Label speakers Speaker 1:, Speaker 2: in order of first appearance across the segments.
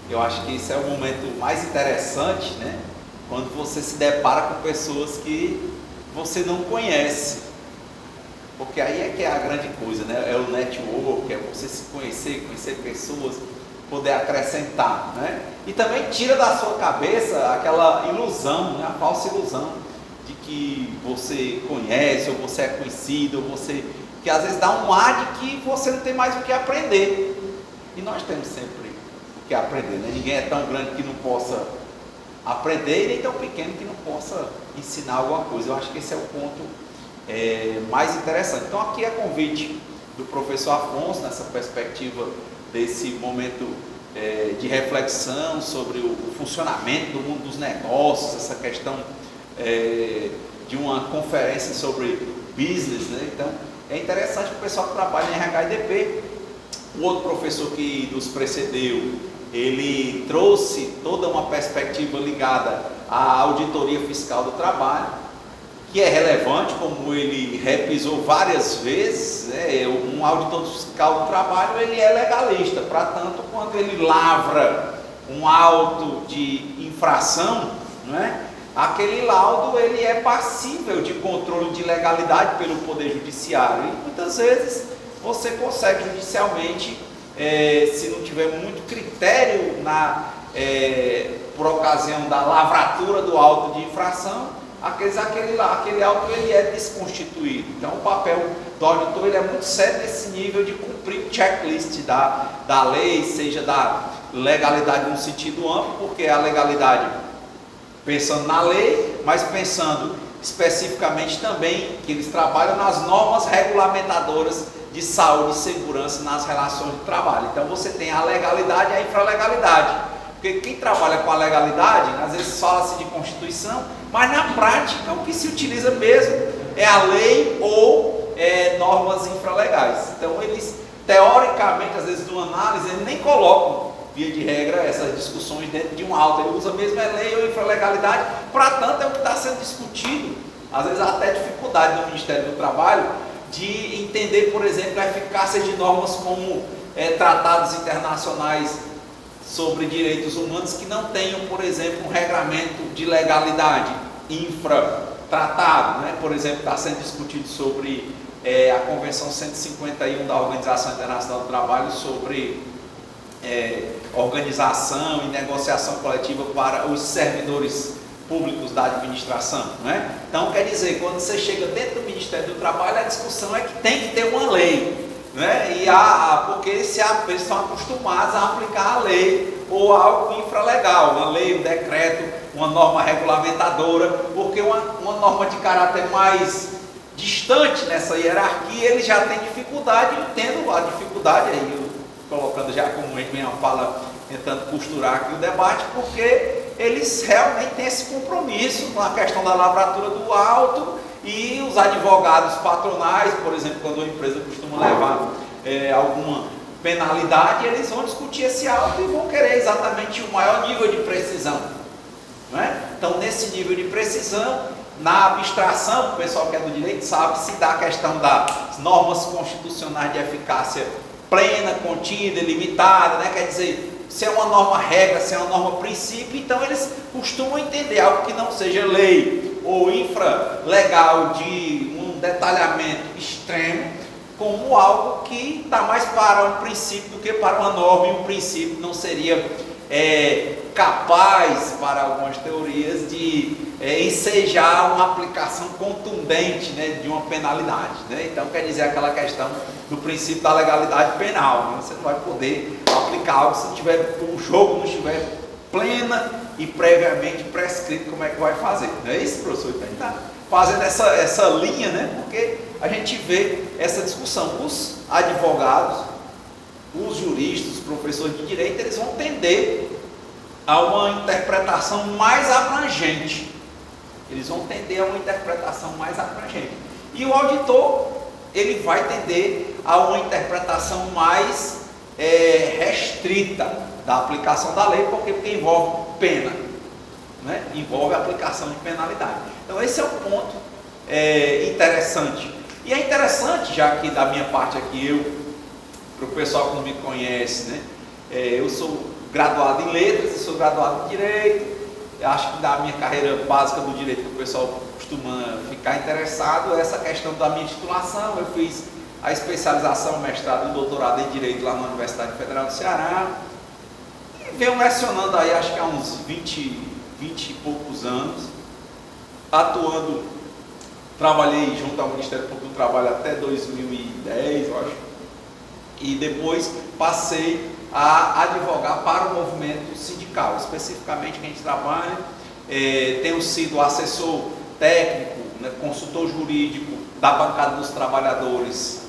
Speaker 1: Eu acho que esse é o momento mais interessante, né? Quando você se depara com pessoas que você não conhece. Porque aí é que é a grande coisa, né? É o network, é você se conhecer, conhecer pessoas, poder acrescentar, né? E também tira da sua cabeça aquela ilusão, né? A falsa ilusão de que você conhece, ou você é conhecido, ou você... que às vezes dá um ar de que você não tem mais o que aprender. E nós temos sempre o que aprender, né? Ninguém é tão grande que não possa aprender, e nem tão pequeno que não possa ensinar alguma coisa. Eu acho que esse é o ponto mais interessante. Então aqui é convite do professor Afonso, nessa perspectiva desse momento de reflexão sobre o funcionamento do mundo dos negócios, essa questão de uma conferência sobre business, né? Então é interessante o pessoal que trabalha em RH&DP. O outro professor que nos precedeu, ele trouxe toda uma perspectiva ligada à auditoria fiscal do trabalho, que é relevante, como ele repisou várias vezes, né? Um auditor fiscal do trabalho, ele é legalista, para tanto, quando ele lavra um auto de infração, né? Aquele laudo ele é passível de controle de legalidade pelo Poder Judiciário, e muitas vezes você consegue judicialmente, se não tiver muito critério por ocasião da lavratura do auto de infração, aquele auto ele é desconstituído. Então o papel do auditor ele é muito sério nesse nível de cumprir o checklist da lei, seja da legalidade no sentido amplo, porque a legalidade pensando na lei, mas pensando especificamente também que eles trabalham nas normas regulamentadoras de saúde e segurança nas relações de trabalho. Então você tem a legalidade e a infralegalidade. Porque quem trabalha com a legalidade, às vezes fala-se de Constituição, mas na prática o que se utiliza mesmo é a lei ou normas infralegais. Então eles, teoricamente, às vezes numa análise, eles nem colocam, via de regra, essas discussões dentro de um auto. Ele usa mesmo a lei ou infralegalidade, para tanto é o que está sendo discutido. Às vezes há até dificuldade no Ministério do Trabalho de entender, por exemplo, a eficácia de normas como tratados internacionais sobre direitos humanos que não tenham, por exemplo, um regramento de legalidade infratratado, né? Por exemplo, está sendo discutido sobre a Convenção 151 da Organização Internacional do Trabalho sobre organização e negociação coletiva para os servidores públicos da administração, né? Então, quer dizer, quando você chega dentro do Ministério do Trabalho, a discussão é que tem que ter uma lei, né? Porque eles estão acostumados a aplicar a lei ou algo infralegal, uma lei, um decreto, uma norma regulamentadora, porque uma norma de caráter mais distante nessa hierarquia, ele já tem dificuldade. Eu entendo a dificuldade aí, colocando já como a gente mesmo fala, tentando costurar aqui o debate, porque eles realmente têm esse compromisso com a questão da lavratura do auto, e os advogados patronais, por exemplo, quando uma empresa costuma levar alguma penalidade, eles vão discutir esse auto e vão querer exatamente o maior nível de precisão, não é? Então, nesse nível de precisão, na abstração, o pessoal que é do direito sabe se dá a questão das normas constitucionais de eficácia plena, contida, limitada, né? Quer dizer, se é uma norma regra, se é uma norma princípio, então eles costumam entender algo que não seja lei ou infralegal de um detalhamento extremo como algo que está mais para um princípio do que para uma norma, e um princípio não seria capaz, para algumas teorias, de ensejar uma aplicação contundente, né, de uma penalidade, né? Então quer dizer aquela questão do princípio da legalidade penal, né? Você não vai poder aplicar algo se o jogo não estiver plena e previamente prescrito como é que vai fazer. Não é isso, professor? Então a gente está fazendo essa linha, né? Porque a gente vê essa discussão. Os advogados, os juristas, os professores de direito, eles vão tender a uma interpretação mais abrangente. Eles vão tender a uma interpretação mais abrangente. E o auditor, ele vai tender a uma interpretação mais restrita da aplicação da lei, porque envolve pena, né? Envolve a aplicação de penalidade. Então esse é um ponto interessante. E é interessante, já que da minha parte aqui, para o pessoal que não me conhece, né? Eu sou graduado em letras e sou graduado em direito. Eu acho que da minha carreira básica do direito que o pessoal costuma ficar interessado é essa questão da minha titulação. Eu fiz a especialização, mestrado e doutorado em direito lá na Universidade Federal do Ceará e venho lecionando aí acho que há uns 20 e poucos anos, atuando, trabalhei junto ao Ministério Público do Trabalho até 2010, eu acho, e depois passei a advogar para o movimento sindical, especificamente que a gente trabalha. Tenho sido assessor técnico, né, consultor jurídico da bancada dos trabalhadores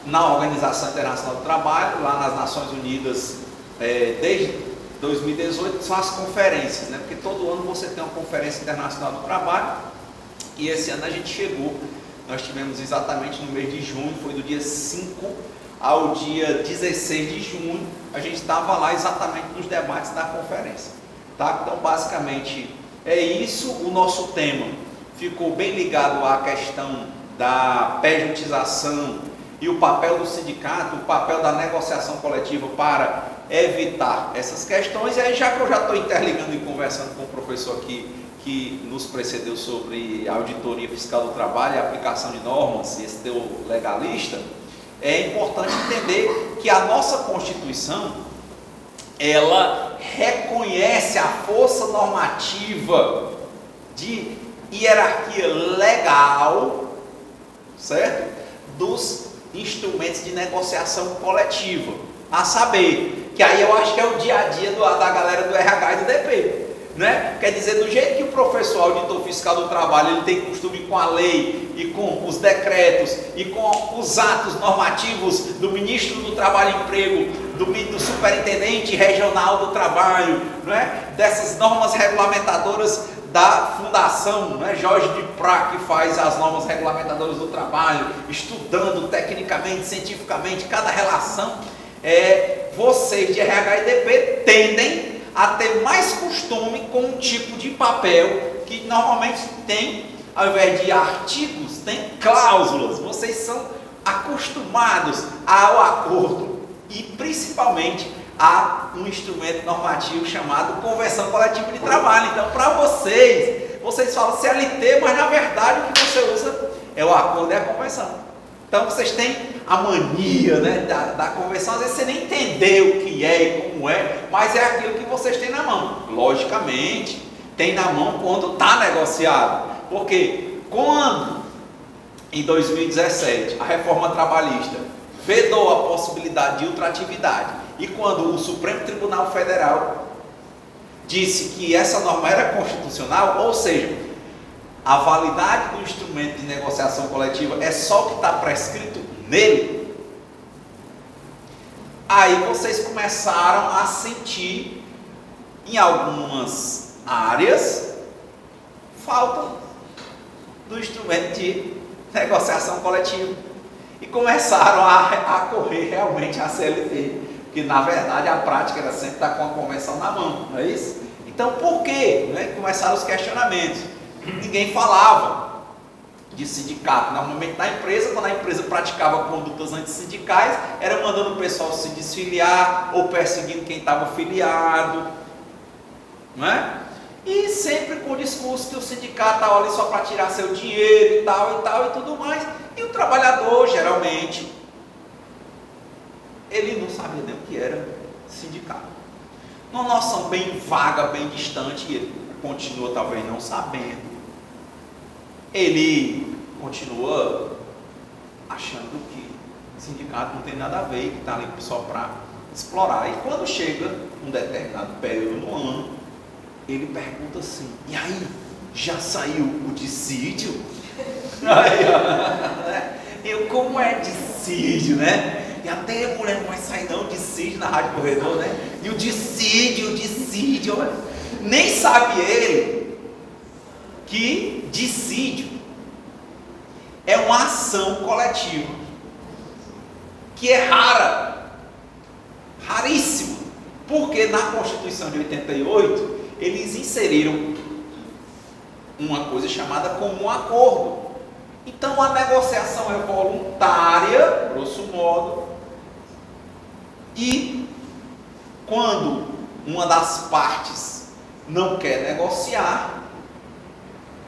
Speaker 1: na Organização Internacional do Trabalho, lá nas Nações Unidas, desde 2018, são as conferências, né, porque todo ano você tem uma Conferência Internacional do Trabalho, e esse ano a gente chegou, nós tivemos exatamente no mês de junho, foi do dia 5 ao dia 16 de junho, a gente estava lá exatamente nos debates da conferência, tá? Então basicamente é isso. O nosso tema ficou bem ligado à questão da pejotização e o papel do sindicato, o papel da negociação coletiva para evitar essas questões. E aí, já que eu já estou interligando e conversando com o professor aqui que nos precedeu sobre a auditoria fiscal do trabalho e a aplicação de normas, esse teu legalista, é importante entender que a nossa Constituição, ela reconhece a força normativa de hierarquia legal, certo? Dos instrumentos de negociação coletiva, a saber, que aí eu acho que é o dia a dia da galera do RH e do DP, né? Quer dizer, do jeito que o professor auditor fiscal do trabalho, ele tem costume com a lei e com os decretos e com os atos normativos do ministro do Trabalho e Emprego, do superintendente regional do trabalho, né? Dessas normas regulamentadoras da fundação, né? Jorge de Prat, que faz as normas regulamentadoras do trabalho, estudando tecnicamente, cientificamente cada relação. Vocês de RH e DP tendem a ter mais costume com um tipo de papel que normalmente tem, ao invés de artigos, tem cláusulas. Vocês são acostumados ao acordo e principalmente a um instrumento normativo chamado Convenção Coletiva de Trabalho. Então, para vocês falam CLT, mas na verdade o que você usa é o acordo e a convenção. Então vocês têm a mania, né, da convenção. Às vezes você nem entendeu o que é e como é, mas é aquilo que vocês têm na mão. Logicamente, tem na mão quando está negociado. Porque quando, em 2017, a reforma trabalhista vedou a possibilidade de ultratividade, e quando o Supremo Tribunal Federal disse que essa norma era constitucional, ou seja, a validade do instrumento de negociação coletiva é só o que está prescrito nele, aí vocês começaram a sentir, em algumas áreas, falta do instrumento de negociação coletiva e começaram a correr realmente a CLT, porque na verdade a prática era sempre estar com a convenção na mão, não é isso? Então por quê? Né? Começaram os questionamentos. Ninguém falava de sindicato. Normalmente na empresa, quando a empresa praticava condutas antissindicais, era mandando o pessoal se desfiliar ou perseguindo quem estava filiado, não é? E sempre com o discurso que o sindicato estava ali só para tirar seu dinheiro e tal e tudo mais. E o trabalhador, geralmente, ele não sabia nem o que era sindicato. Uma noção bem vaga, bem distante, e ele continua talvez não sabendo. Ele continua achando que sindicato não tem nada a ver, que está ali só para explorar. E quando chega um determinado período no ano, ele pergunta assim: e aí, já saiu o dissídio? Eu, como é dissídio, né? E até a mulher não vai sair não, dissídio na Rádio Corredor, né? E o dissídio, nem sabe ele que dissídio é uma ação coletiva que é rara, raríssima, porque na Constituição de 88 eles inseriram uma coisa chamada comum acordo. Então a negociação é voluntária, grosso modo, e quando uma das partes não quer negociar,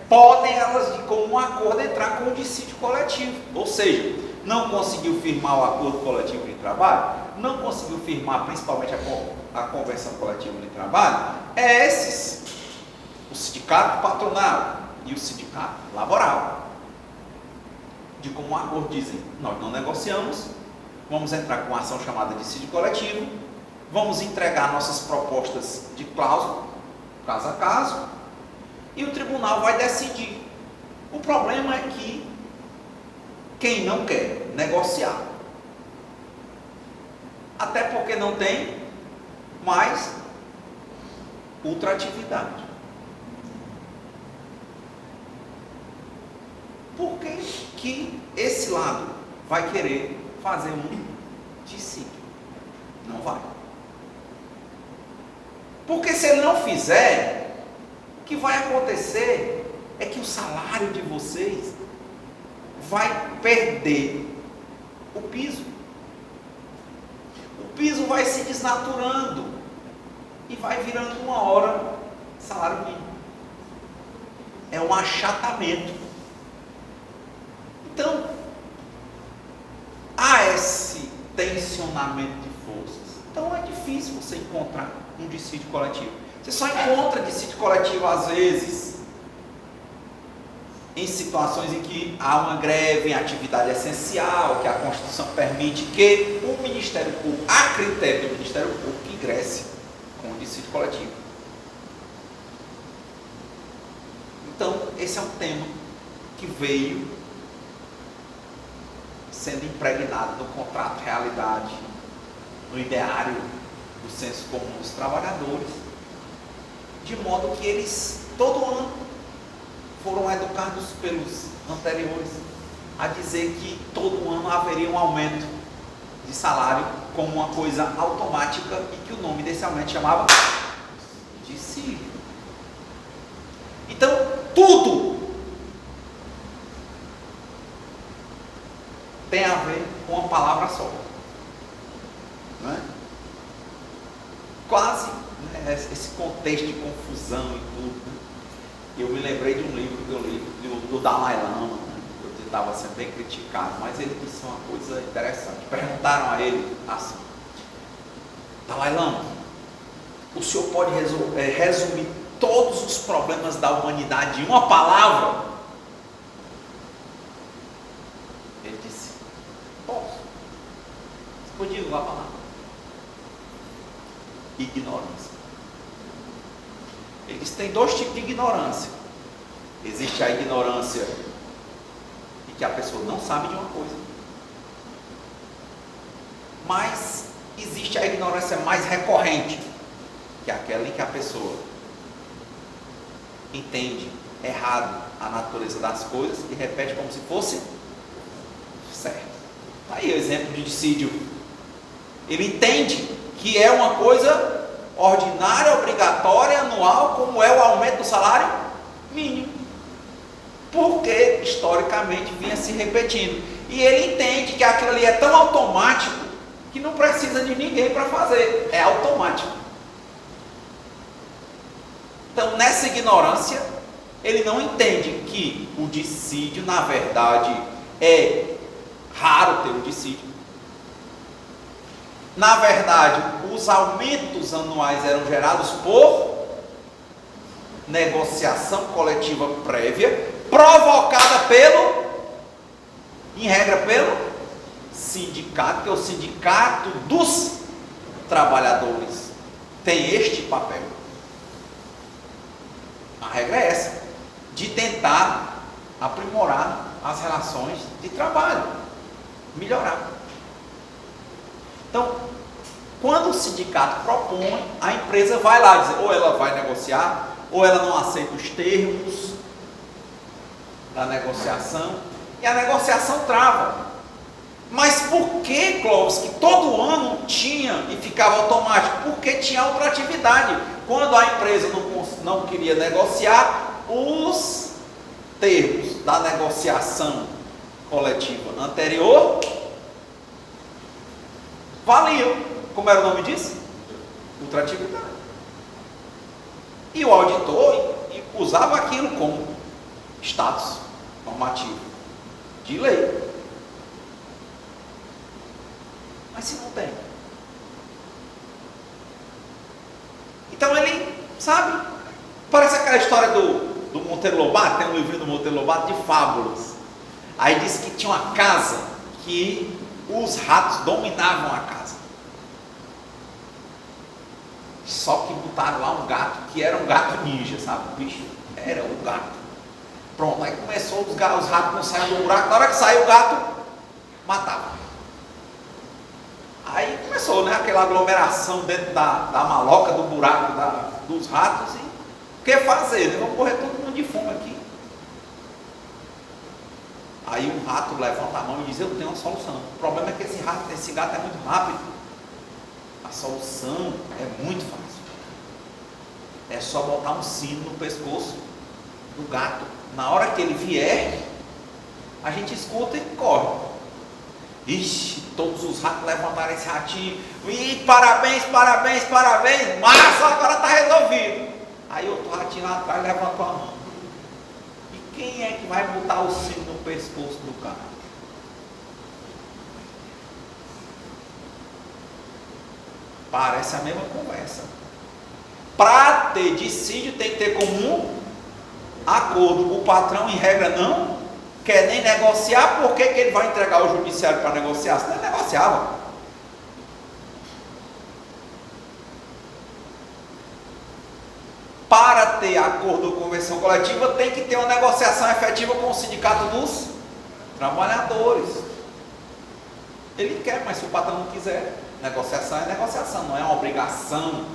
Speaker 1: podem elas, de comum acordo, entrar com o dissídio coletivo. Ou seja, não conseguiu firmar o acordo coletivo de trabalho, não conseguiu firmar principalmente a convenção coletiva de trabalho, esses, o sindicato patronal e o sindicato laboral, de comum acordo dizem: nós não negociamos, vamos entrar com uma ação chamada dissídio coletivo, vamos entregar nossas propostas de cláusula, caso a caso, e o tribunal vai decidir. O problema é que quem não quer negociar, até porque não tem mais ultratividade. Por que esse lado vai querer fazer um dissídio? Não vai. Porque se ele não fizer, o que vai acontecer é que o salário de vocês vai perder o piso. O piso vai se desnaturando e vai virando uma hora salário mínimo. É um achatamento. Então, há esse tensionamento de forças. Então é difícil você encontrar um dissídio coletivo. Você só encontra dissídio coletivo às vezes em situações em que há uma greve em atividade essencial, que a Constituição permite que o Ministério Público, a critério do Ministério Público, ingresse com o dissídio coletivo. Então, esse é um tema que veio sendo impregnado no contrato realidade, no ideário do senso comum dos trabalhadores, de modo que eles, todo ano, foram educados pelos anteriores a dizer que todo ano haveria um aumento de salário como uma coisa automática e que o nome desse aumento chamava dissídio. Então, tudo tem a ver com uma palavra só, não é? Quase, né, esse contexto de confusão e tudo, né? Eu me lembrei de um livro que eu li do Dalai Lama, né? Eu estava sendo bem criticado, mas ele disse uma coisa interessante. Perguntaram a ele assim: Dalai Lama, o senhor pode resumir todos os problemas da humanidade em uma palavra? Ele disse: posso. Você podia usar a palavra ignorância. Ele disse: tem dois tipos de ignorância. Existe a ignorância em que a pessoa não sabe de uma coisa, mas existe a ignorância mais recorrente, que é aquela em que a pessoa entende errado a natureza das coisas e repete como se fosse certo. Aí o exemplo de dissídio. Ele entende que é uma coisa ordinária, obrigatória, anual, como é o aumento do salário mínimo, porque historicamente vinha se repetindo, e ele entende que aquilo ali é tão automático que não precisa de ninguém para fazer, é automático. Então, nessa ignorância, ele não entende que o dissídio, na verdade, é raro ter um dissídio. Na verdade, os aumentos anuais eram gerados por negociação coletiva prévia, provocada em regra, pelo sindicato, que é o sindicato dos trabalhadores. Tem este papel. A regra é essa, de tentar aprimorar as relações de trabalho, melhorar. Então, quando o sindicato propõe, a empresa vai lá dizer, ou ela vai negociar, ou ela não aceita os termos da negociação, e a negociação trava. Mas por que, Clóvis, que todo ano tinha e ficava automático? Porque tinha outra atividade. Quando a empresa não queria negociar, os termos da negociação coletiva anterior valiam. Como era o nome disso? Ultratividade. E o auditor usava aquilo como status normativo de lei. Mas se não tem? Então ele, sabe, parece aquela história do Monteiro Lobato, tem um livrinho do Monteiro Lobato de fábulas. Aí diz que tinha uma casa que os ratos dominavam a casa. Só que botaram lá um gato que era um gato ninja, sabe? O bicho era um gato. Pronto, aí começou os ratos não saíam do buraco, na hora que saiu o gato, matava. Aí começou, né, aquela aglomeração dentro da maloca, do buraco dos ratos, e o que fazer? Né? Vamos morrer todo mundo de fome aqui. Aí um rato levanta a mão e diz: eu tenho uma solução. O problema é que esse gato é muito rápido. A solução é muito fácil. É só botar um sino no pescoço do gato. Na hora que ele vier, a gente escuta e corre. Ixi, todos os ratos levantaram esse ratinho. Ih, parabéns, parabéns, parabéns. Massa, agora está resolvido. Aí outro ratinho lá atrás levantou a mão. E quem é que vai botar o sino no pescoço do gato? Parece a mesma conversa. Para ter dissídio tem que ter comum acordo. O patrão, em regra, não quer nem negociar. Por que ele vai entregar ao judiciário para negociar? Se não negociava. Para ter acordo ou convenção coletiva tem que ter uma negociação efetiva com o sindicato dos trabalhadores. Ele quer, mas se o patrão não quiser, negociação é negociação, não é uma obrigação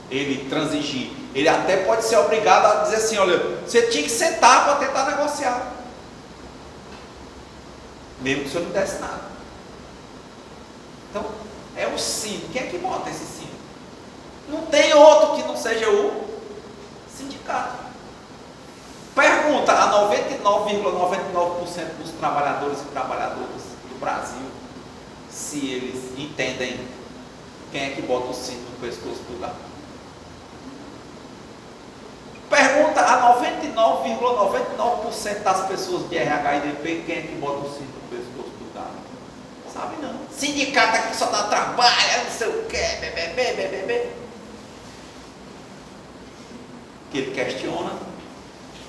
Speaker 1: ele transigir. Ele até pode ser obrigado a dizer assim: olha, você tinha que sentar para tentar negociar, mesmo que o senhor não desse nada. Então, é o sino. Quem é que bota esse sino? Não tem outro que não seja o sindicato. Pergunta a 99,99% dos trabalhadores e trabalhadoras do Brasil se eles entendem quem é que bota o sino no pescoço do gato. Pergunta a 99,99% das pessoas de RH e DP quem é que bota o sino no pescoço do gato. Sabe não. Sindicato aqui só dá trabalho, não sei o que, bebê. Que ele questiona,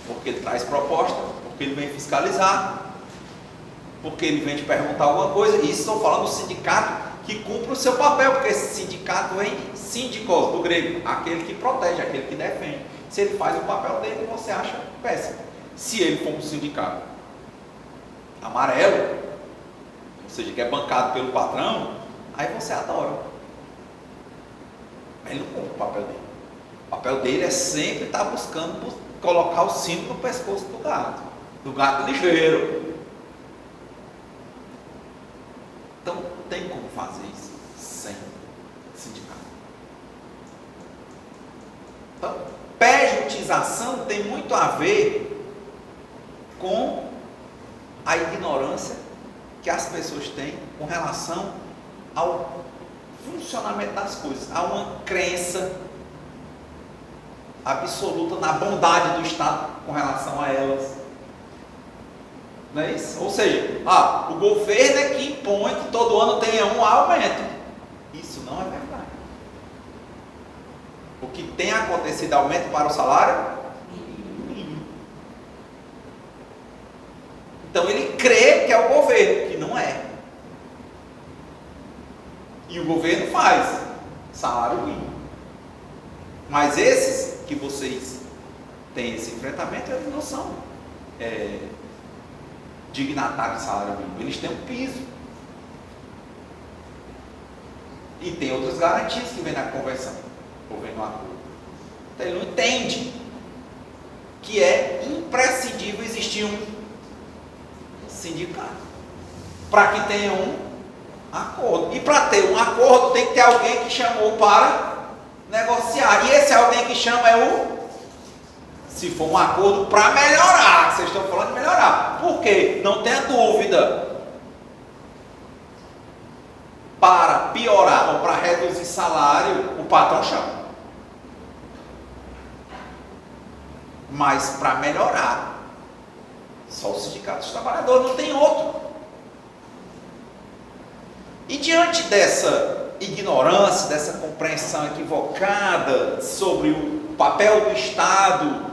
Speaker 1: porque ele traz proposta, porque ele vem fiscalizar, porque ele vem te perguntar alguma coisa. E isso estou falando do sindicato que cumpre o seu papel, porque esse sindicato vem síndicos, do grego, aquele que protege, aquele que defende. Se ele faz o papel dele, você acha péssimo. Se ele for um sindicato amarelo, ou seja, que é bancado pelo patrão, aí você adora. Mas ele não cumpre o papel dele. O papel dele é sempre estar buscando colocar o sino no pescoço do gato ligeiro. Então, tem como fazer isso sem sindicato. Então, pejotização tem muito a ver com a ignorância que as pessoas têm com relação ao funcionamento das coisas. Há uma crença absoluta na bondade do Estado com relação a elas. Não é isso? Ou seja, o governo é que impõe que todo ano tenha um aumento. Isso não é verdade. O que tem acontecido é aumento para o salário mínimo. Então ele crê que é o governo, que não é. E o governo faz salário mínimo. Mas esses que vocês têm esse enfrentamento, eles não são dignatários de salário mínimo. Eles têm um piso. E tem outras garantias que vêm na convenção, ou vem no acordo. Então ele não entende que é imprescindível existir um sindicato para que tenha um acordo. E para ter um acordo tem que ter alguém que chamou para negociar. E esse alguém que chama é se for um acordo para melhorar, vocês estão falando de melhorar. Por quê? Não tenha dúvida. Para piorar ou para reduzir salário, o patrão chama. mas para melhorar, só o Sindicato dos Trabalhadores, não tem outro. E diante dessa ignorância, dessa compreensão equivocada sobre o papel do Estado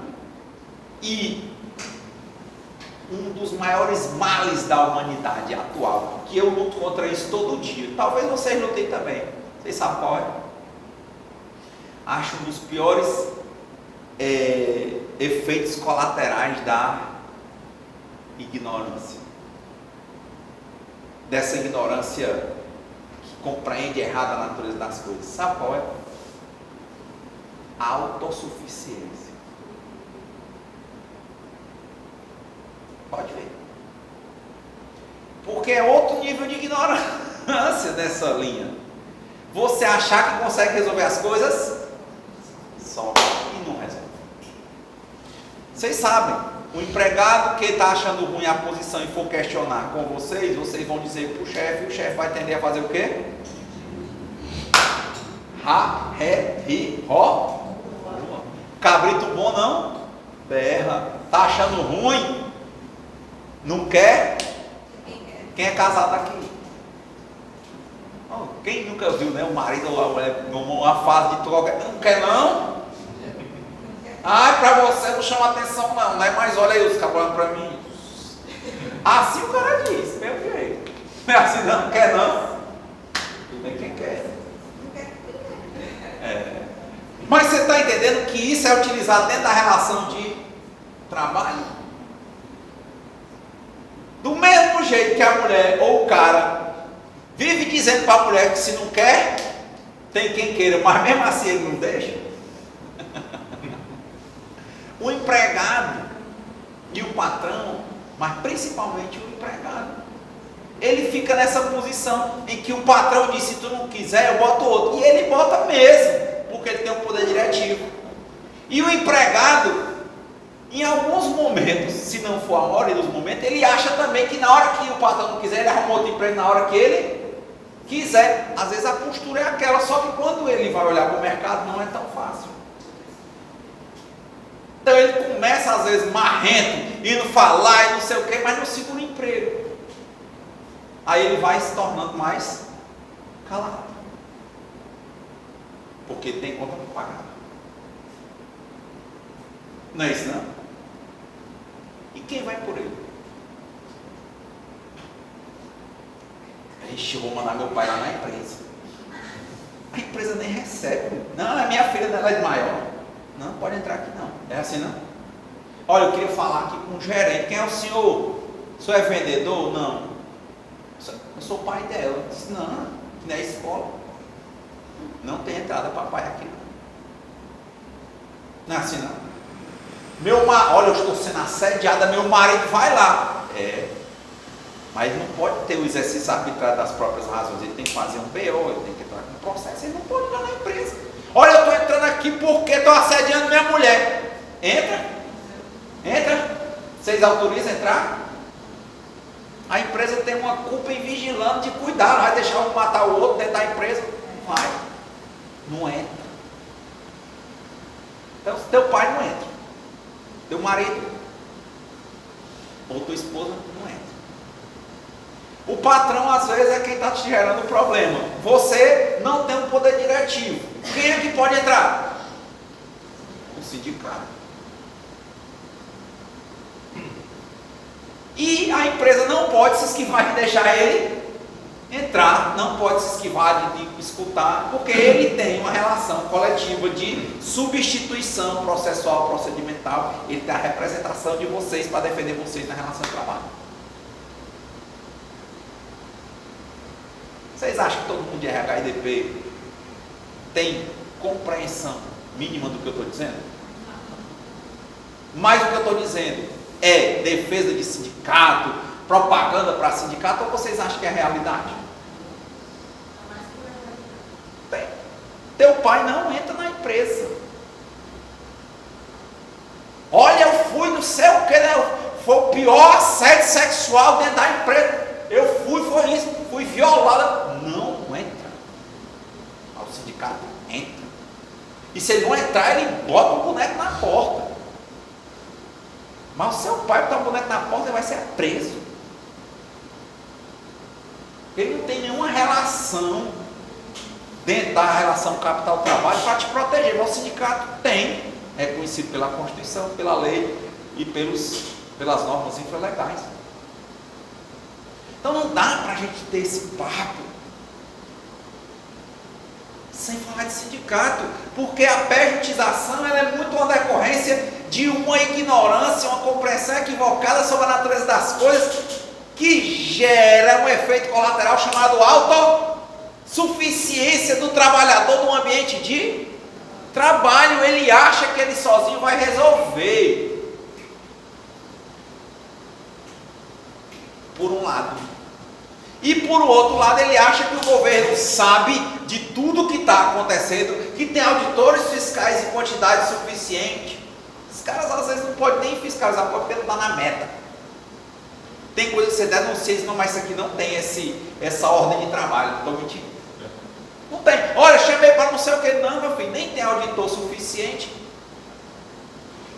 Speaker 1: e um dos maiores males da humanidade atual, que eu luto contra isso todo dia, talvez vocês lutem também, vocês sabem qual é? Acho um dos piores efeitos colaterais da ignorância, dessa ignorância que compreende errada a natureza das coisas. Sabe qual é? A autossuficiência. Pode ver. Porque é outro nível de ignorância nessa linha. Você achar que consegue resolver as coisas só e não resolve. Vocês sabem, o empregado que está achando ruim a posição e for questionar com vocês, vocês vão dizer para o chefe, e o chefe vai tender a fazer o quê? Ha, ré, ri, ró. Cabrito bom não berra. Está achando ruim? Não quer? Quem é casado aqui? Oh, quem nunca viu, né? O marido ou a mulher numa fase de troca, não quer não? Ai, para você não chama atenção não, né? Mas olha aí os cabos para mim. Assim o cara diz, meu jeito. Não é assim não, quer não? Tudo bem quem quer. Mas você está entendendo que isso é utilizado dentro da relação de trabalho? Do mesmo jeito que a mulher ou o cara vive dizendo para a mulher que se não quer, tem quem queira, mas mesmo assim ele não deixa. O empregado e o patrão, mas principalmente o empregado, ele fica nessa posição em que o patrão diz: se tu não quiser, eu boto outro. E ele bota mesmo, porque ele tem um poder diretivo. E o empregado, em alguns momentos, se não for a maioria dos momentos, ele acha também que na hora que o patrão não quiser, ele arruma outro emprego na hora que ele quiser. Às vezes a postura é aquela, só que quando ele vai olhar para o mercado não é tão fácil. Então ele começa às vezes marrento, indo falar e não sei o que, mas não segura o emprego. Aí ele vai se tornando mais calado, porque tem conta para pagar. Não é isso não? E quem vai por ele? Ixi, eu vou mandar meu pai lá na empresa. A empresa nem recebe. Não, é minha filha, ela é maior. Não, pode entrar aqui não. É assim não? Olha, eu queria falar aqui com o gerente. Quem é o senhor? O senhor é vendedor? Não. Eu sou o pai dela. Eu disse, não, que não é escola. Não tem entrada para pai aqui não. Não é assim não? Olha, eu estou sendo assediada, meu marido vai lá. Mas não pode ter o exercício arbitrário das próprias razões. Ele tem que fazer um BO, ele tem que entrar no processo, ele não pode entrar na empresa. Olha, eu estou entrando aqui porque estou assediando minha mulher. Entra. Vocês autorizam entrar? A empresa tem uma culpa em vigilando de cuidar, não vai deixar um matar o outro dentro da empresa. Não vai. Não entra. Então, teu pai não entra. Teu marido ou tua esposa não entra. O patrão às vezes é quem está te gerando o problema. Você não tem um poder diretivo. Quem é que pode entrar? O sindicato. E a empresa não pode se esquivar de deixar ele entrar, não pode se esquivar de escutar, porque ele tem uma relação coletiva de substituição processual, procedimental. Ele tem a representação de vocês para defender vocês na relação de trabalho. Vocês acham que todo mundo de RH e DP tem compreensão mínima do que eu estou dizendo? Mas o que eu estou dizendo é defesa de sindicato, propaganda para sindicato, ou vocês acham que é realidade? Tem. Teu pai não entra na empresa. Olha, eu fui não sei o que, né? Foi o pior assédio sexual dentro da empresa. Eu foi isso, fui violada. Não entra. O sindicato entra. E se ele não entrar, ele bota o boneco na porta. Mas o seu pai botar um boneco na porta, ele vai ser preso. Ele não tem nenhuma relação dentro da relação capital-trabalho para te proteger. Mas o sindicato tem, é conhecido pela Constituição, pela lei e pelas normas infralegais. Então não dá para a gente ter esse papo sem falar de sindicato, porque a pejotização ela é muito uma decorrência de uma ignorância, uma compreensão equivocada sobre a natureza das coisas, que gera um efeito colateral chamado autossuficiência do trabalhador num ambiente de trabalho. Ele acha que ele sozinho vai resolver. Por um lado. E por outro lado, ele acha que o governo sabe de tudo que está acontecendo, que tem auditores fiscais em quantidade suficiente. Os caras às vezes não podem nem fiscalizar, porque não está na meta. Tem coisa que você denuncia e diz, não, mas isso aqui não tem essa ordem de trabalho. Estou mentindo. Não tem. Olha, chamei para não sei o que. Não, meu filho, nem tem auditor suficiente.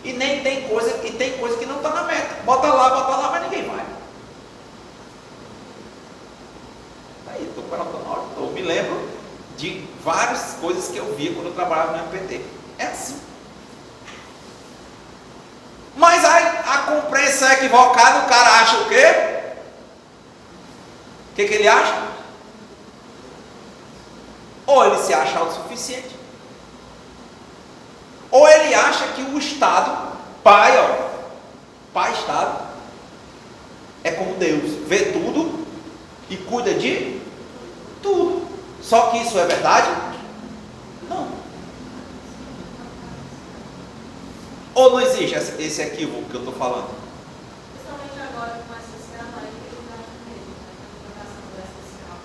Speaker 1: E nem tem coisa, que não está na meta. Bota lá, mas ninguém vai. Aí, estou perguntando ao auditor. Me lembro de várias coisas que eu via quando eu trabalhava no MPT. É assim. Mas a compreensão é equivocada, o cara acha o quê? O que ele acha? Ou ele se acha autossuficiente, ou ele acha que o Estado, pai Estado, é como Deus, vê tudo e cuida de tudo. Só que isso é verdade? Não. Ou não existe esse equívoco que eu estou falando?
Speaker 2: Principalmente agora com essa escala aí que ele está mesmo, a implementação dessa escala.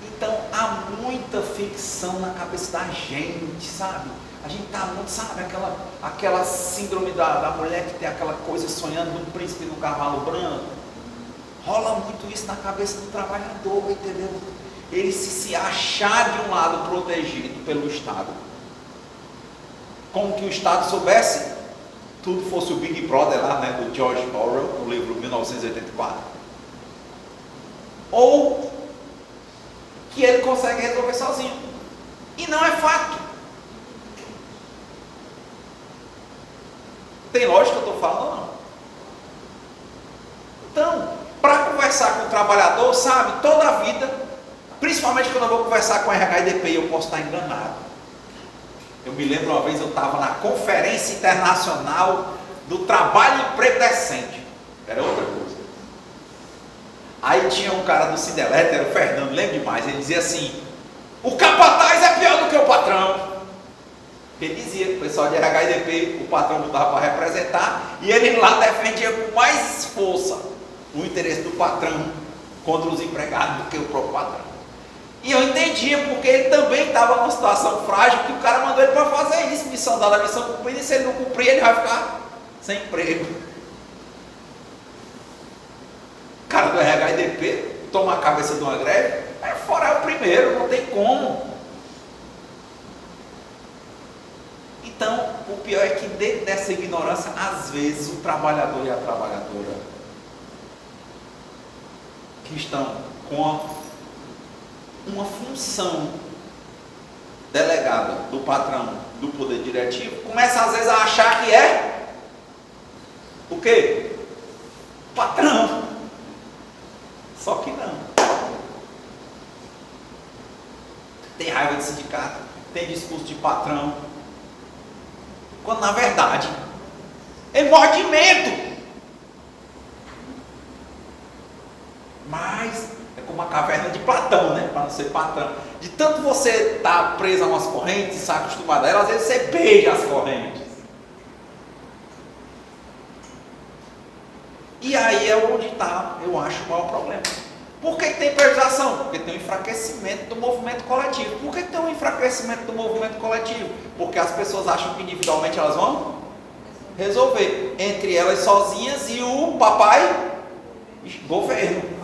Speaker 1: Então há muita ficção na cabeça da gente, sabe? A gente está muito, sabe, aquela síndrome da mulher que tem aquela coisa sonhando num príncipe no cavalo branco. Rola muito isso na cabeça do trabalhador, entendeu? Ele se achar de um lado protegido pelo Estado, como que o Estado soubesse, tudo fosse o Big Brother lá, né, do George Orwell, no livro 1984. Ou que ele consegue resolver sozinho. E não é fato. Tem lógica que eu estou falando ou não? Então, para conversar com o trabalhador, sabe, toda a vida, principalmente quando eu vou conversar com a RHIDP, eu posso estar enganado. Eu me lembro uma vez, eu estava na Conferência Internacional do Trabalho e Emprego Decente. Era outra coisa. Aí tinha um cara do Sindelete, era o Fernando, lembro demais, ele dizia assim, o capataz é pior do que o patrão. Ele dizia que o pessoal de RHIDP, o patrão botava para representar, e ele lá defendia com mais força o interesse do patrão contra os empregados do que o próprio patrão. E eu entendia, porque ele também estava numa situação frágil, que o cara mandou ele para fazer isso, missão dada, missão cumprida, e se ele não cumprir, ele vai ficar sem emprego. O cara do RHIDP toma a cabeça de uma greve, fora é o primeiro, não tem como. Então, o pior é que dentro dessa ignorância, às vezes o trabalhador e a trabalhadora que estão com uma função delegada do patrão, do poder diretivo, começa às vezes a achar que é o quê? Patrão. Só que não. Tem raiva de sindicato, tem discurso de patrão, quando na verdade é mordimento. Mas é como a caverna de Platão, né? Para não ser patrão. De tanto você estar preso a umas correntes e estar acostumado a elas, às vezes você beija as correntes. E aí é onde está, eu acho, o maior problema. Por que tem prejudicação? Porque tem um enfraquecimento do movimento coletivo. Por que tem um enfraquecimento do movimento coletivo? Porque as pessoas acham que individualmente elas vão resolver. Entre elas sozinhas e o papai governo.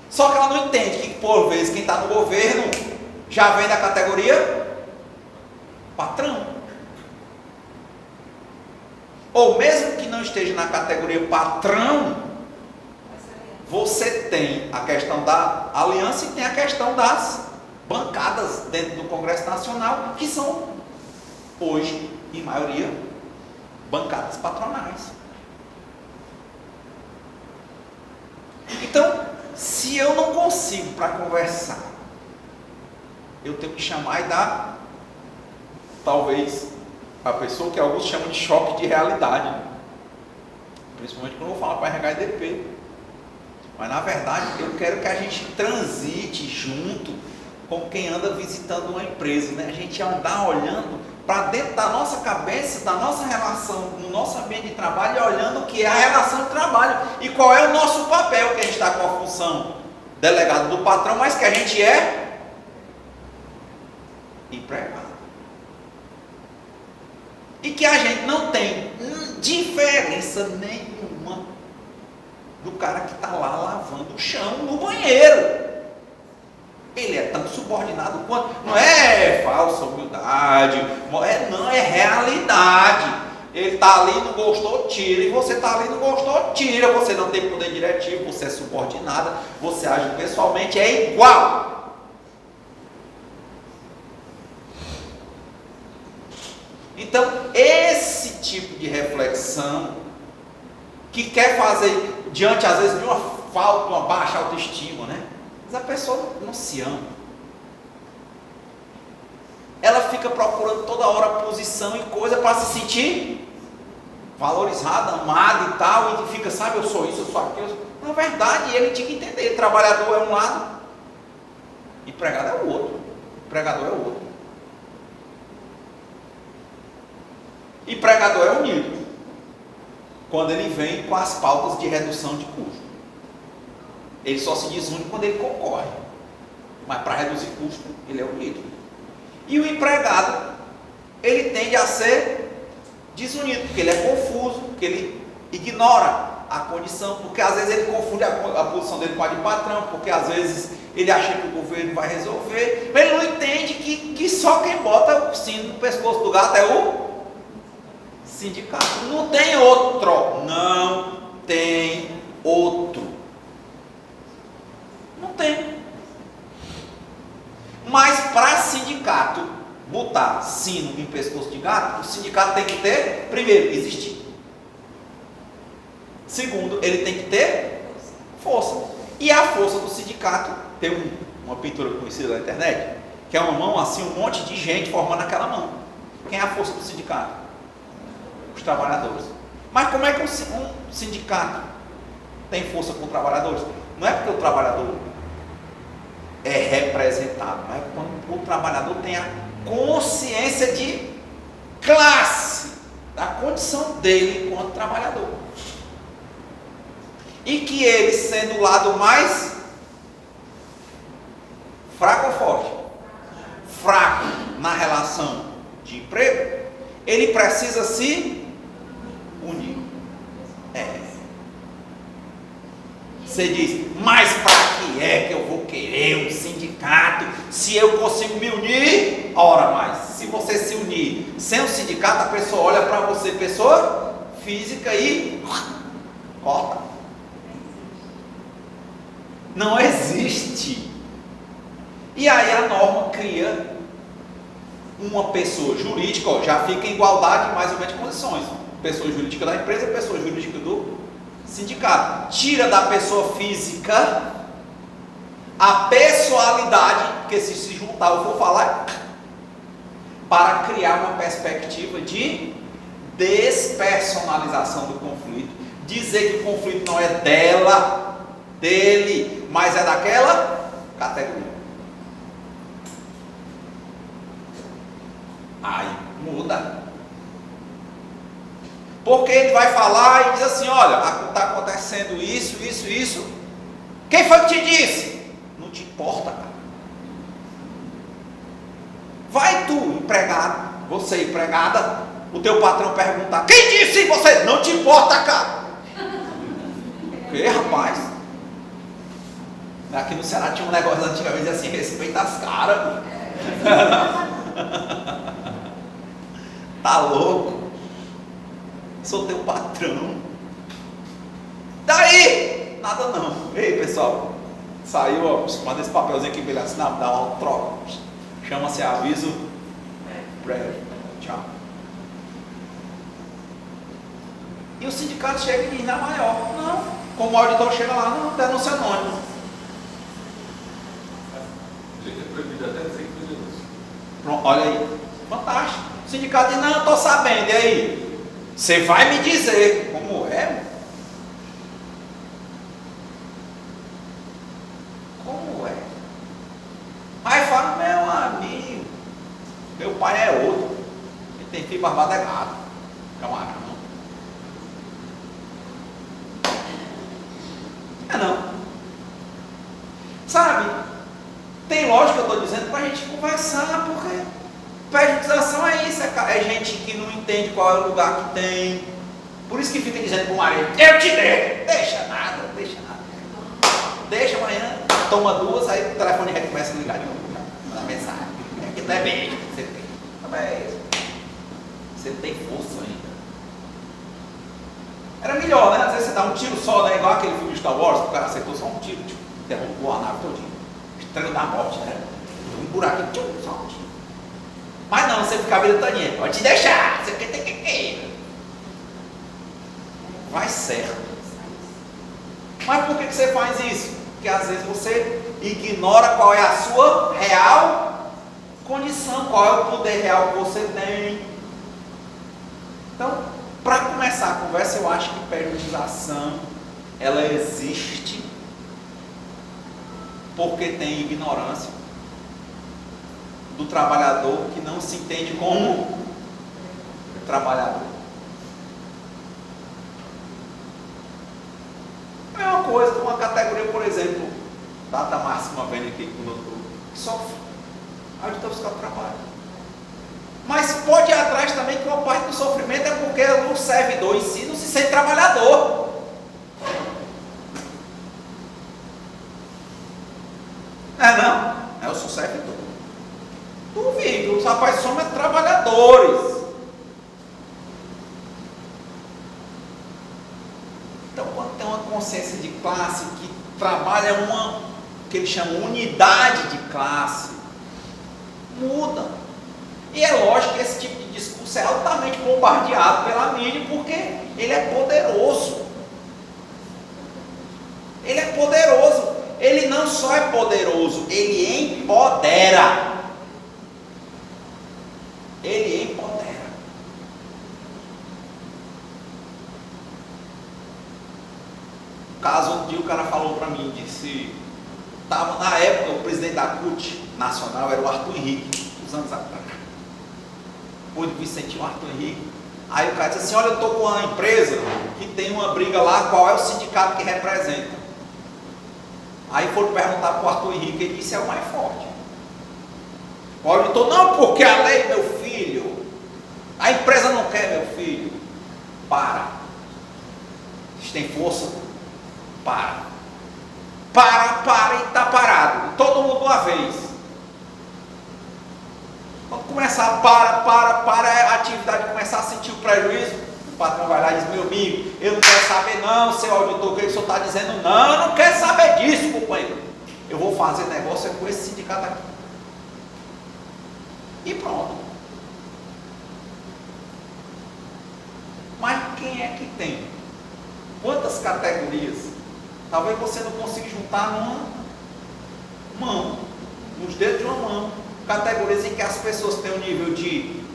Speaker 1: Só que ela não entende que, por vezes, quem está no governo já vem da categoria patrão. ou mesmo que não esteja na categoria patrão, você tem a questão da aliança e tem a questão das bancadas dentro do Congresso Nacional, que são, hoje, em maioria, bancadas patronais. Então, se eu não consigo para conversar, eu tenho que chamar e dar, talvez, a pessoa que alguns chamam de choque de realidade, principalmente quando eu vou falar para RH e DP. Mas na verdade eu quero que a gente transite junto com quem anda visitando uma empresa, né? A gente andar olhando para dentro da nossa cabeça, da nossa relação, no nosso ambiente de trabalho, e olhando o que é a relação de trabalho e qual é o nosso papel, que a gente está com a função delegado do patrão, mas que a gente é empregado. E que a gente não tem diferença nenhuma do cara que está lá lavando o chão no banheiro. Ele é tão subordinado quanto. Não é falsa humildade, não, é realidade. Ele está ali, não gostou, tira. E você está ali, não gostou, tira. Você não tem poder diretivo, você é subordinada, você age pessoalmente, é igual. Então, esse tipo de reflexão, que quer fazer diante, às vezes, de uma falta, uma baixa autoestima, né? Mas a pessoa não se ama. Ela fica procurando toda hora posição e coisa para se sentir valorizada, amada e tal, e fica, sabe, eu sou isso, eu sou aquilo. Na verdade, ele tinha que entender, trabalhador é um lado, empregado é o outro. Empregador é o outro. Empregador é unido quando ele vem com as pautas de redução de custo. Ele só se desune quando ele concorre, mas para reduzir custo ele é unido. E o empregado, ele tende a ser desunido, porque ele é confuso, porque ele ignora a condição, porque às vezes ele confunde a posição dele com a de patrão, porque às vezes ele acha que o governo vai resolver, mas ele não entende que só quem bota o sino no pescoço do gato é o sindicato. Não tem outro. Não tem outro. Não tem. Mas para sindicato botar sino em pescoço de gato, o sindicato tem que ter, primeiro, existir. Segundo, ele tem que ter força. E a força do sindicato, tem uma pintura conhecida na internet, que é uma mão assim, um monte de gente formando aquela mão. Quem é a força do sindicato? Os trabalhadores. Mas como é que um sindicato tem força com trabalhadores? Não é porque o trabalhador é representado, mas é quando o trabalhador tem a consciência de classe, da condição dele enquanto trabalhador. E que ele, sendo o lado mais fraco ou forte? Fraco na relação de emprego, ele precisa se unir. Você diz, mas para que é que eu vou querer um sindicato se eu consigo me unir? Ora mais, se você se unir sem o sindicato, a pessoa olha para você, pessoa física, e corta. Não existe. E aí a norma cria uma pessoa jurídica, já fica em igualdade mais ou menos de condições. Pessoa jurídica da empresa, pessoa jurídica do sindicato. Tira da pessoa física a pessoalidade, porque se juntar eu vou falar, para criar uma perspectiva de despersonalização do conflito. Dizer que o conflito não é dela, dele, mas é daquela categoria. Aí muda. Porque ele vai falar e diz assim, olha, está acontecendo isso, isso, isso. Quem foi que te disse? Não te importa, cara. Vai tu, empregado, você empregada, o teu patrão perguntar, quem disse você? Não te importa, cara. O que, rapaz? Aqui no Ceará tinha um negócio antigamente assim, respeita as caras. Tá louco? sou teu patrão. Daí, nada não. Ei, pessoal, saiu, ó, manda esse papelzinho aqui pra ele assinar, dá uma troca. Chama-se aviso prévio. Tchau. E o sindicato chega e diz na maior, não, como o auditor chega lá, não, denúncia anônima.
Speaker 3: É proibido até dizer que fez denúncia.
Speaker 1: Pronto, olha aí, fantástico. O sindicato diz, não, eu estou sabendo, e aí? Você vai me dizer como é? Como é? Aí fala, meu amigo, meu pai é outro, ele tem filho barbado é gato, camarão. É não. Sabe? Tem lógica, eu estou dizendo, para a gente conversar, porque pejotização é isso, é gente que não entende qual é o lugar que tem. Por isso que fica dizendo para o marido, eu te dei. Deixa nada. Deixa amanhã, toma duas, aí o telefone recomeça a ligar de novo. Manda mensagem. É que não é beijo que você tem. Também você não tem força ainda. Era melhor, né? Às vezes você dá um tiro só, né? Igual aquele filme de Star Wars, que o cara acertou só um tiro, tipo, derrubou a nave todinha. Estrela da morte, né? Um buraquinho, tchum, só um tiro. Mas não, você fica a vida todinha. Pode te deixar, você quer ter que. Vai certo. Mas por que você faz isso? Porque às vezes você ignora qual é a sua real condição, qual é o poder real que você tem. Então, para começar a conversa, eu acho que periodização, ela existe porque tem ignorância do trabalhador que não se entende como trabalhador. É uma coisa, uma categoria, por exemplo, data máxima vem aqui com o doutor, que sofre. Aí está buscando trabalho. Mas pode ir atrás também que uma parte do sofrimento é porque o servidor em si não se sente trabalhador. Não, eu sou servidor. Duvido, os rapazes somos trabalhadores. Então, quando tem uma consciência de classe que trabalha uma, que eles chamam unidade de classe, muda. E é lógico que esse tipo de discurso é altamente bombardeado pela mídia, porque ele é poderoso. Ele é poderoso. Ele não só é poderoso, ele empodera. Ele empodera. Caso um dia o cara falou para mim, disse, estava na época o presidente da CUT nacional era o Arthur Henrique, uns anos atrás. Depois do Vicentinho, Arthur Henrique. Aí o cara disse assim, olha, eu estou com uma empresa que tem uma briga lá, qual é o sindicato que representa? Aí foram perguntar para o Arthur Henrique, ele disse, é o mais forte. O auditor, não, porque a lei, meu filho, a empresa não quer, meu filho. Para. Vocês têm força? Para e está parado. Todo mundo uma vez. Quando começar a atividade começar a sentir o prejuízo, o patrão vai lá e diz, meu amigo, eu não quero saber não, seu auditor, o que o senhor está dizendo? Não, eu não quero saber disso, companheiro. Eu vou fazer negócio com esse sindicato aqui. E pronto. Mas quem é que tem? Quantas categorias? Talvez você não consiga juntar numa mão, nos dedos de uma mão, categorias em que as pessoas têm um nível de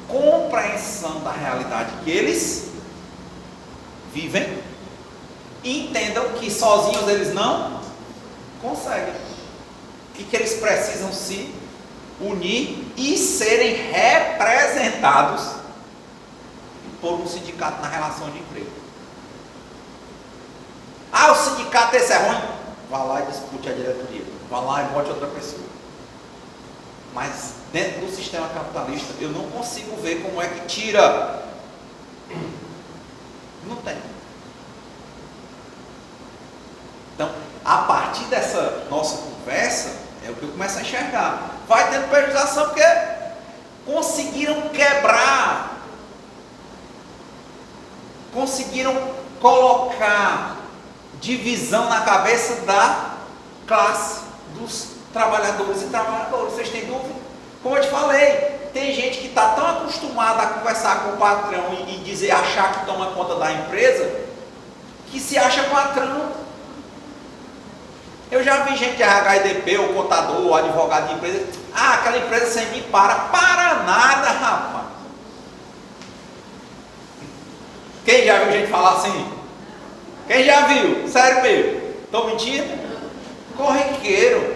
Speaker 1: compreensão da realidade que eles vivem e entendam que sozinhos eles não conseguem e que eles precisam se unir e serem representados por um sindicato na relação de emprego. Ah, o sindicato esse é ruim. Vá lá e discute a diretoria. Vá lá e bote outra pessoa. Mas dentro do sistema capitalista eu não consigo ver como é que tira. Não tem. Então, a partir dessa nossa conversa, é o que eu começo a enxergar. Vai tendo periodização porque conseguiram quebrar conseguiram colocar divisão na cabeça da classe dos trabalhadores e trabalhadoras. Vocês têm dúvida? Como eu te falei, tem gente que está tão acostumada a conversar com o patrão e dizer, achar que toma conta da empresa, que se acha patrão. Eu já vi gente de RHDP, o contador, o advogado de empresa, aquela empresa sem mim para nada, rapaz. Quem já viu gente falar assim? Quem já viu? Sério mesmo? Estou mentindo? Corriqueiro.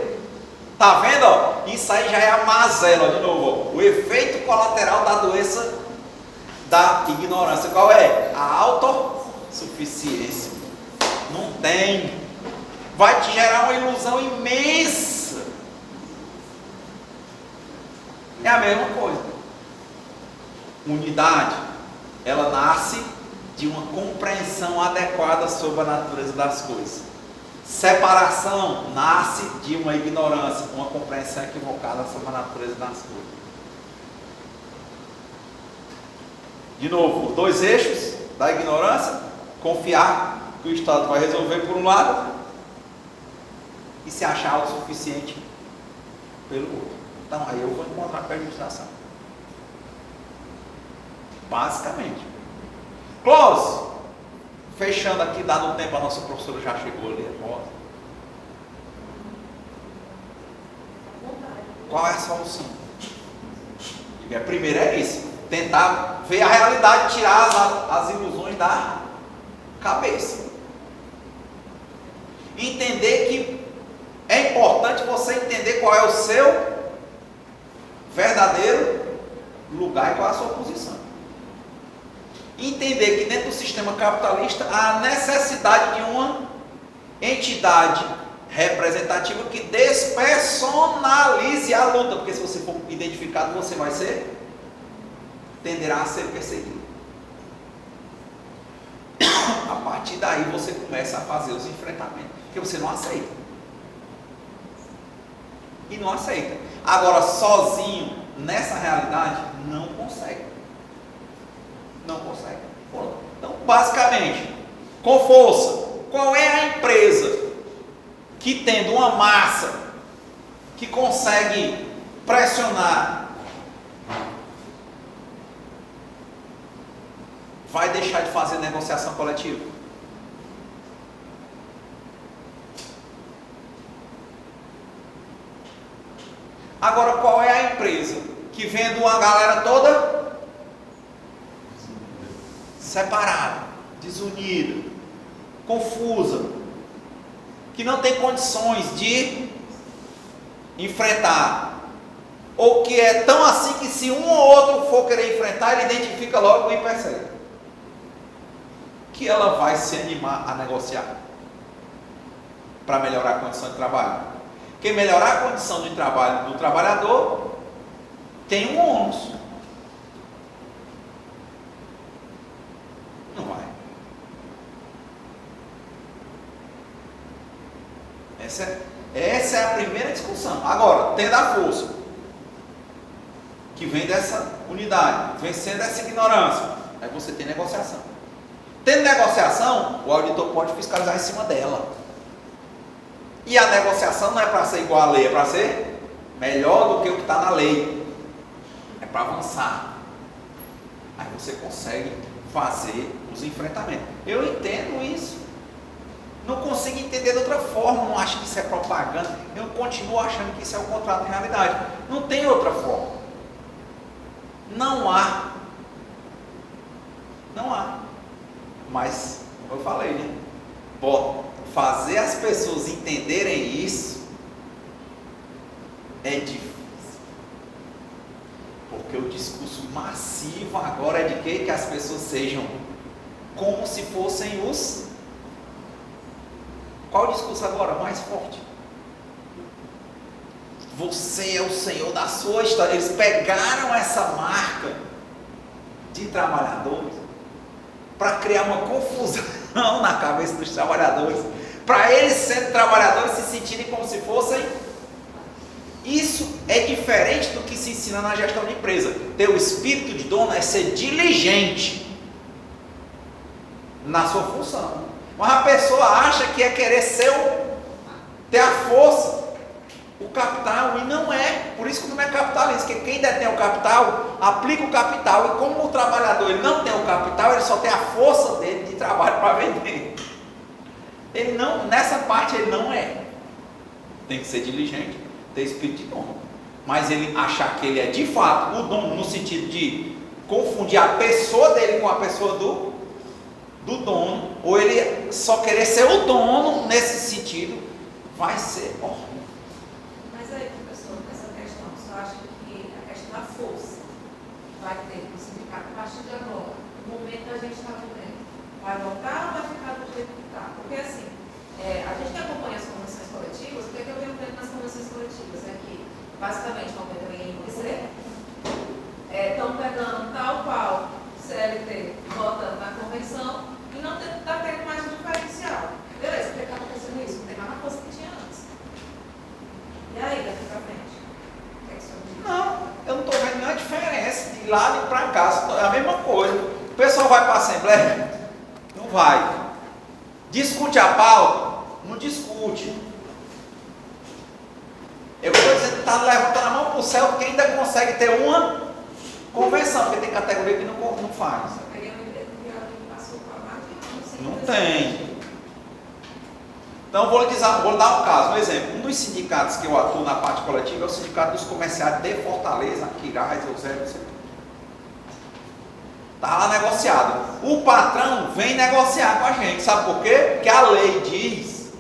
Speaker 1: Tá vendo? Ó? Isso aí já é a mazela, ó, de novo. Ó. O efeito colateral da doença da ignorância. Qual é? A autossuficiência. Não tem. Vai te gerar uma ilusão imensa. É a mesma coisa. Unidade, ela nasce de uma compreensão adequada sobre a natureza das coisas. Separação nasce de uma ignorância, uma compreensão equivocada sobre a natureza das coisas. De novo, dois eixos da ignorância: confiar que o Estado vai resolver por um lado e se achar autossuficiente pelo outro. Então aí eu vou encontrar com a administração. Basicamente. Close. Fechando aqui, dado o tempo, a nossa professora já chegou ali. Qual é a solução? A primeira é isso: tentar ver a realidade, tirar as ilusões da cabeça. Entender que é importante você entender qual é o seu verdadeiro lugar e qual é a sua posição. Entender que dentro do sistema capitalista há a necessidade de uma entidade representativa que despersonalize a luta, porque se você for identificado, você vai ser, tenderá a ser perseguido. A partir daí você começa a fazer os enfrentamentos, porque você não aceita. E não aceita. Agora, sozinho, nessa realidade, não consegue. Não consegue. Então, basicamente, com força, qual é a empresa que, tendo uma massa que consegue pressionar, vai deixar de fazer negociação coletiva? Agora, qual é a empresa que, vendo uma galera toda separada, desunida, confusa, que não tem condições de enfrentar, ou que é tão assim que se um ou outro for querer enfrentar, ele identifica logo e percebe que ela vai se animar a negociar para melhorar a condição de trabalho? Porque melhorar a condição de trabalho do trabalhador tem um ônus. Não vai. Essa é a primeira discussão. Agora, tendo a força que vem dessa unidade, vencendo essa ignorância, aí você tem negociação. Tendo negociação, o auditor pode fiscalizar em cima dela. E a negociação não é para ser igual à lei, é para ser melhor do que o que está na lei. É para avançar. Aí você consegue fazer os enfrentamentos. Eu entendo isso. Não consigo entender de outra forma. Não acho que isso é propaganda. Eu continuo achando que isso é o contrato de realidade. Não tem outra forma. Não há. Não há. Mas, como eu falei, né? Fazer as pessoas entenderem isso é difícil. Porque o discurso massivo agora é de quê? Que as pessoas sejam como se fossem os... Qual o discurso agora mais forte? Você é o senhor da sua história. Eles pegaram essa marca de trabalhadores para criar uma confusão na cabeça dos trabalhadores, para eles, sendo trabalhadores, se sentirem como se fossem. Isso é diferente do que se ensina na gestão de empresa. Ter o espírito de dono é ser diligente. na sua função. Mas a pessoa acha que é querer ter a força, o capital, e não é. Por isso que não é capitalista, porque quem detém o capital, aplica o capital, e como o trabalhador ele não tem o capital, ele só tem a força dele de trabalho para vender. Ele não, nessa parte ele não é. Tem que ser diligente, ter espírito de dono. Mas ele achar que ele é de fato o dono, no sentido de confundir a pessoa dele com a pessoa do dono, ou ele só querer ser o dono nesse sentido, vai ser horrível.
Speaker 2: Mas aí, professor, nessa questão, você acha que a questão da força vai ter no sindicato a partir de agora, no momento que a gente está vivendo? Vai voltar ou vai ficar do jeito que está? Porque assim, a gente que acompanha as convenções coletivas, o que eu venho vendo nas convenções coletivas é que, basicamente, não tem em você, estão pegando tal qual CLT, botando na convenção e não está tendo mais um diferencial. Beleza, por que está acontecendo isso? Não tem mais a força que tinha antes. E aí, daqui para frente? O que é que o senhor diz?
Speaker 1: Não, eu não estou vendo nenhuma diferença de lá e para cá, é a mesma coisa. O pessoal vai para a Assembleia? Não vai. Discute a pauta? Não discute. Eu estou dizendo que está levantando a mão para o céu porque ainda consegue ter uma convenção, porque tem categoria que não faz.
Speaker 2: Eu peguei um emprego que passou para mais de anos sem
Speaker 1: Não
Speaker 2: fazer.
Speaker 1: tem. Então vou dar um caso, um exemplo. Um dos sindicatos que eu atuo na parte coletiva é o Sindicato dos Comerciários de Fortaleza, Quirais, Eusébio, não sei. Está lá negociado. O patrão vem negociar com a gente. Sabe por quê? Porque a lei diz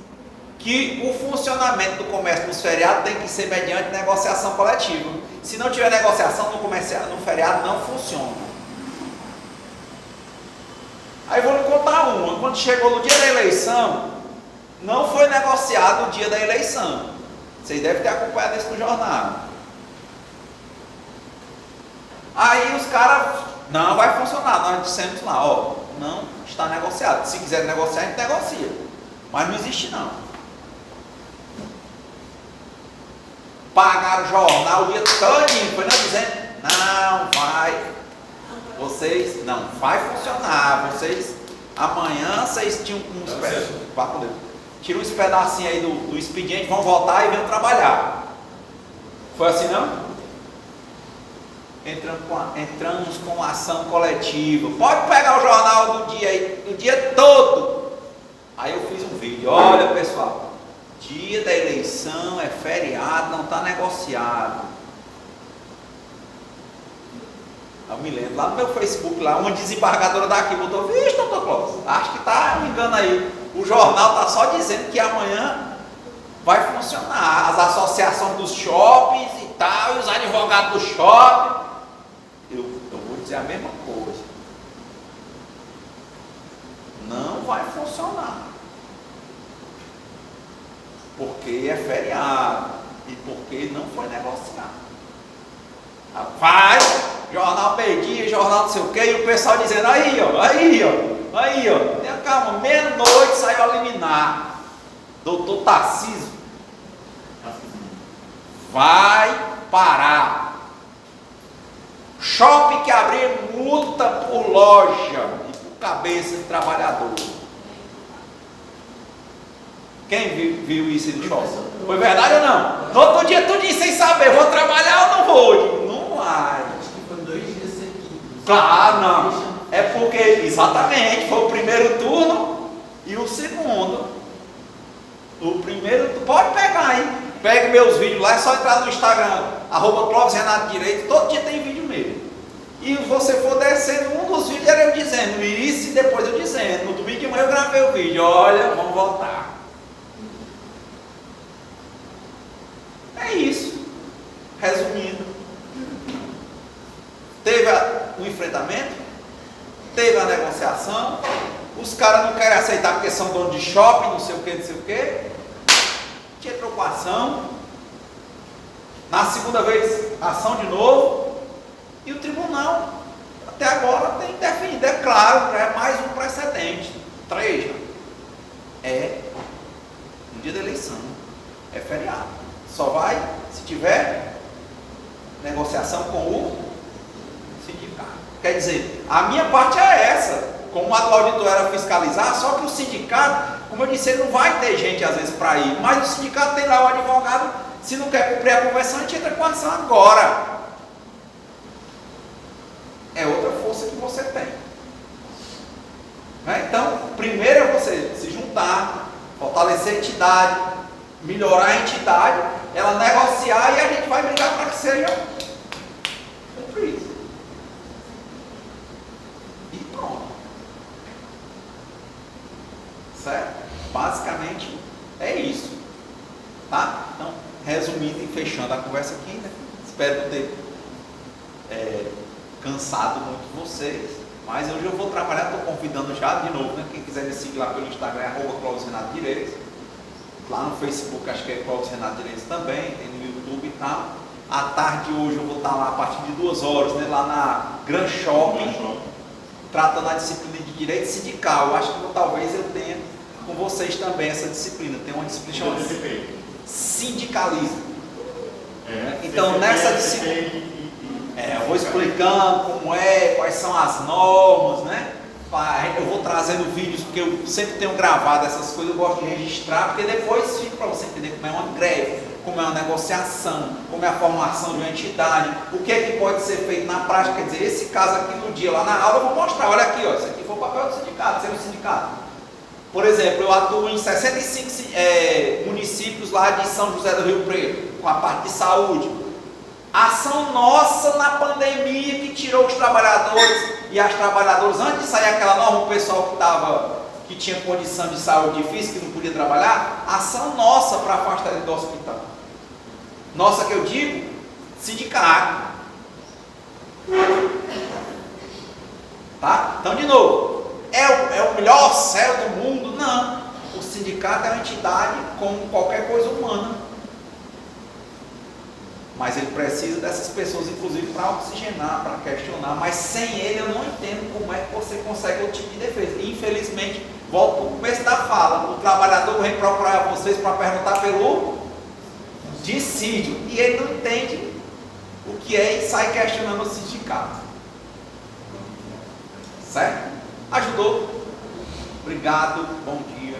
Speaker 1: que o funcionamento do comércio nos feriados tem que ser mediante negociação coletiva. Se não tiver negociação no feriado, não funciona. Aí vou lhe contar uma. Quando chegou no dia da eleição, não foi negociado o dia da eleição. Vocês devem ter acompanhado isso no jornal. Aí os caras, não vai funcionar. Nós dissemos lá, ó, não está negociado. Se quiser negociar, a gente negocia. Mas não existe não. Pagaram o jornal o dia todinho, foi não dizendo, não vai. Vocês, não vai funcionar. Vocês, amanhã vocês tinham uns pedacinhos. Tira uns pedacinhos aí do expediente, vão voltar e vão trabalhar. Foi assim não? Entramos com ação coletiva. Pode pegar o jornal do dia aí, o dia todo. Aí eu fiz um vídeo. Olha pessoal, dia da eleição é feriado, não está negociado. Eu me lembro, lá no meu Facebook, lá, uma desembargadora daqui botou, vixe, doutor Clóvis, acho que está me engano aí. O jornal está só dizendo que amanhã vai funcionar. As associações dos shoppings e tal, e os advogados do shopping. Eu vou dizer a mesma coisa. Não vai funcionar. Porque é feriado. E porque não foi negociado. Rapaz, jornal perdia, jornal não sei o que, e o pessoal dizendo, aí ó, tenha calma, meia-noite saiu a liminar. Doutor Tarcísio vai parar. Shopping que abrir multa por loja e por cabeça de trabalhador. Quem viu isso no shopping? Foi verdade ou não? No outro dia tudo isso sem saber, vou trabalhar ou não vou? Não vai.
Speaker 4: Acho que foi 2 dias seguidos.
Speaker 1: Claro, não. É porque, exatamente, foi o primeiro turno e o segundo. O primeiro, pode pegar aí. Pegue meus vídeos lá, é só entrar no Instagram, @ClóvisRenatoDireito, todo dia tem vídeo mesmo. E você for descendo, um dos vídeos era eu dizendo isso e depois eu dizendo. No domingo de manhã eu gravei o vídeo, olha, vamos voltar. É isso. Resumindo, teve o enfrentamento, teve a negociação, os caras não querem aceitar porque são donos de shopping, não sei o que, tinha trocação, na segunda vez, ação de novo, e o tribunal, até agora, tem definido, é claro, é mais um precedente, 3 já. É no dia da eleição, é feriado, só vai se tiver negociação com o sindicato. Quer dizer, a minha parte é essa. como a do auditor era fiscalizar, só que o sindicato, como eu disse, ele não vai ter gente às vezes para ir, mas o sindicato tem lá o advogado, se não quer cumprir a convenção, a gente entra com a ação agora. É outra força que você tem. Né? Então, primeiro é você se juntar, fortalecer a entidade, melhorar a entidade, ela negociar e a gente vai brigar para que seja cumprido. E pronto. Certo? Basicamente é isso. Tá? Então, resumindo e fechando a conversa aqui, né? Espero não ter cansado muito vocês, mas hoje eu vou trabalhar, estou convidando já de novo, né? Quem quiser me seguir lá pelo Instagram é @ClóvisRenatoDireitos. Lá no Facebook acho que é Clóvis Renato Direitos também, tem no YouTube e tal. À tarde hoje eu vou estar lá a partir de 2 horas, né? Lá na Gran Shopping, tratando a disciplina de direito sindical. Eu acho que talvez eu tenha com vocês também essa disciplina. Tem uma disciplina chamada sindicalismo. Então nessa disciplina eu vou explicando como é, quais são as normas, né? Eu vou trazendo vídeos, porque eu sempre tenho gravado essas coisas, eu gosto de registrar, porque depois fica para você entender como é uma greve, como é uma negociação, como é a formação de uma entidade, o que é que pode ser feito na prática. Quer dizer, esse caso aqui no dia, lá na aula, eu vou mostrar, olha aqui, ó, isso aqui foi o papel do sindicato, ser um sindicato. Por exemplo, eu atuo em 65 municípios lá de São José do Rio Preto, com a parte de saúde. Ação nossa na pandemia que tirou os trabalhadores e as trabalhadoras, antes de sair aquela norma, o pessoal que tinha condição de saúde difícil, que não podia trabalhar, ação nossa para afastar ele do hospital. Nossa, que eu digo, sindicato. Tá? Então, de novo, é o melhor céu do mundo? Não. O sindicato é uma entidade como qualquer coisa humana. Mas ele precisa dessas pessoas, inclusive, para oxigenar, para questionar. Mas sem ele, eu não entendo como é que você consegue outro tipo de defesa. E, infelizmente, volto para o começo da fala. O trabalhador vem procurar vocês para perguntar pelo dissídio. E ele não entende o que é e sai questionando o sindicato. Certo? Ajudou? Obrigado. Bom dia.